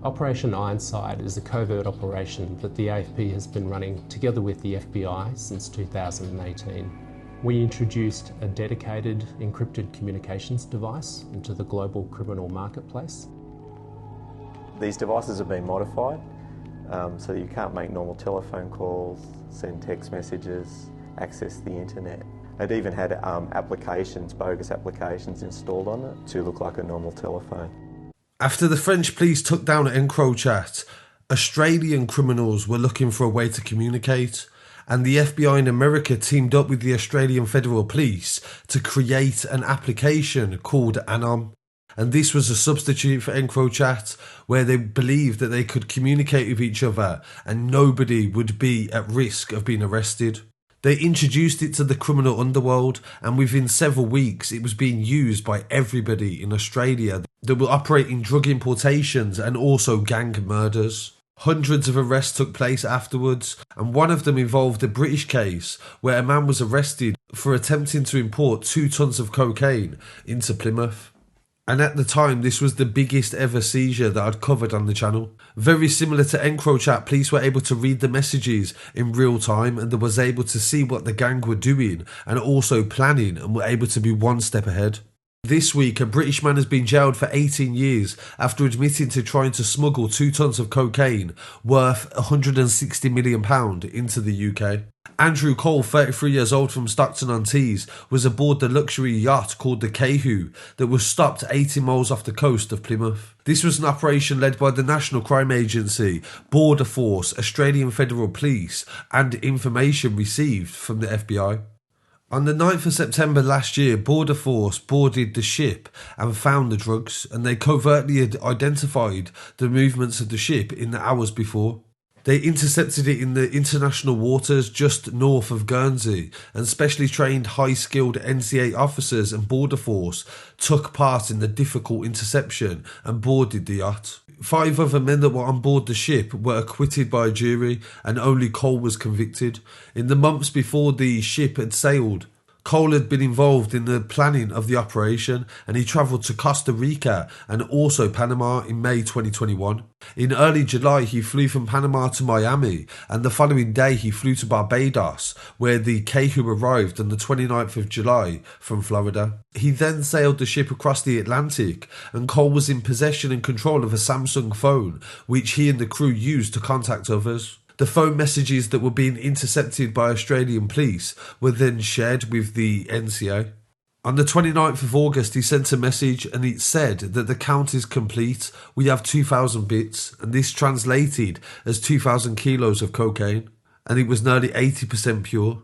Operation Ironside is a covert operation that the AFP has been running together with the FBI since 2018. We introduced a dedicated encrypted communications device into the global criminal marketplace. These devices have been modified so that you can't make normal telephone calls, send text messages, access the internet. It even had applications, bogus applications installed on it to look like a normal telephone. After the French police took down EncroChat, Australian criminals were looking for a way to communicate, and the FBI in America teamed up with the Australian Federal Police to create an application called Anom. And this was a substitute for EncroChat, where they believed that they could communicate with each other and nobody would be at risk of being arrested. They introduced it to the criminal underworld, and within several weeks it was being used by everybody in Australia that were operating drug importations and also gang murders. Hundreds of arrests took place afterwards, and one of them involved a British case where a man was arrested for attempting to import 2 tons of cocaine into Plymouth. And at the time, this was the biggest ever seizure that I'd covered on the channel. Very similar to EncroChat, police were able to read the messages in real time and they was able to see what the gang were doing and also planning, and were able to be one step ahead. This week, a British man has been jailed for 18 years after admitting to trying to smuggle 2 tons of cocaine worth £160 million into the UK. Andrew Cole, 33 years old from Stockton on Tees, was aboard the luxury yacht called the Kahu that was stopped 80 miles off the coast of Plymouth. This was an operation led by the National Crime Agency, Border Force, Australian Federal Police, and information received from the FBI. On the 9th of September last year, Border Force boarded the ship and found the drugs, and they covertly identified the movements of the ship in the hours before. They intercepted it in the international waters just north of Guernsey, and specially trained high-skilled NCA officers and Border Force took part in the difficult interception and boarded the yacht. 5 other men that were on board the ship were acquitted by a jury, and only Cole was convicted. In the months before the ship had sailed, Cole had been involved in the planning of the operation, and he travelled to Costa Rica and also Panama in May 2021. In early July, he flew from Panama to Miami, and the following day he flew to Barbados, where the Kahu arrived on the 29th of July from Florida. He then sailed the ship across the Atlantic, and Cole was in possession and control of a Samsung phone, which he and the crew used to contact others. The phone messages that were being intercepted by Australian police were then shared with the NCA. On the 29th of August, he sent a message and it said that the count is complete. We have 2,000 bits, and this translated as 2,000 kilos of cocaine, and it was nearly 80% pure.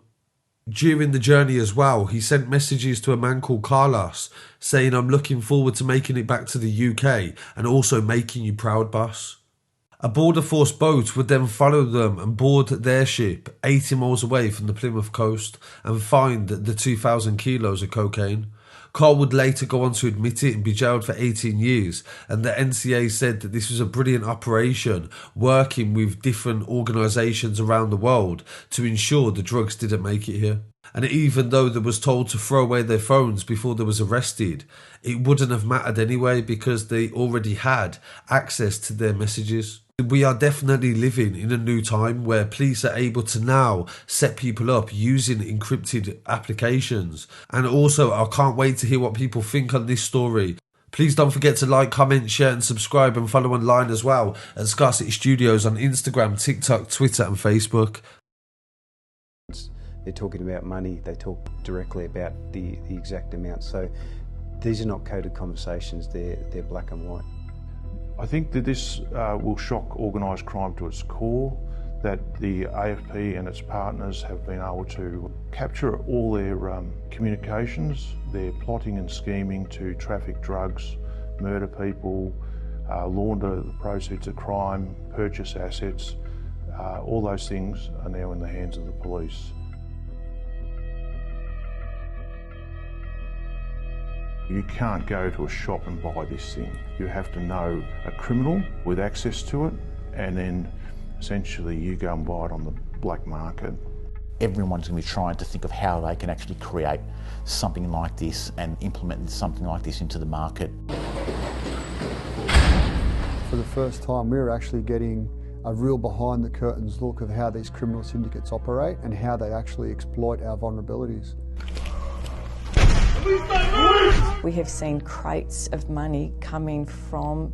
During the journey as well, he sent messages to a man called Carlos saying, "I'm looking forward to making it back to the UK and also making you proud, boss." A Border Force boat would then follow them and board their ship 80 miles away from the Plymouth coast and find the 2,000 kilos of cocaine. Carl would later go on to admit it and be jailed for 18 years, and the NCA said that this was a brilliant operation working with different organisations around the world to ensure the drugs didn't make it here. And even though they was told to throw away their phones before they was arrested, it wouldn't have mattered anyway because they already had access to their messages. We are definitely living in a new time where police are able to now set people up using encrypted applications. And also, I can't wait to hear what people think on this story. Please don't forget to like, comment, share and subscribe, and follow online as well at Scarcity Studios on Instagram, TikTok, Twitter and Facebook. They're talking about money, they talk directly about the exact amount. So these are not coded conversations, they're black and white. I think that this will shock organised crime to its core, that the AFP and its partners have been able to capture all their communications, their plotting and scheming to traffic drugs, murder people, launder the proceeds of crime, purchase assets. All those things are now in the hands of the police. You can't go to a shop and buy this thing. You have to know a criminal with access to it, and then essentially you go and buy it on the black market. Everyone's going to be trying to think of how they can actually create something like this and implement something like this into the market. For the the first time we were actually getting a real behind the curtains look of how these criminal syndicates operate and how they actually exploit our vulnerabilities. We have seen crates of money coming from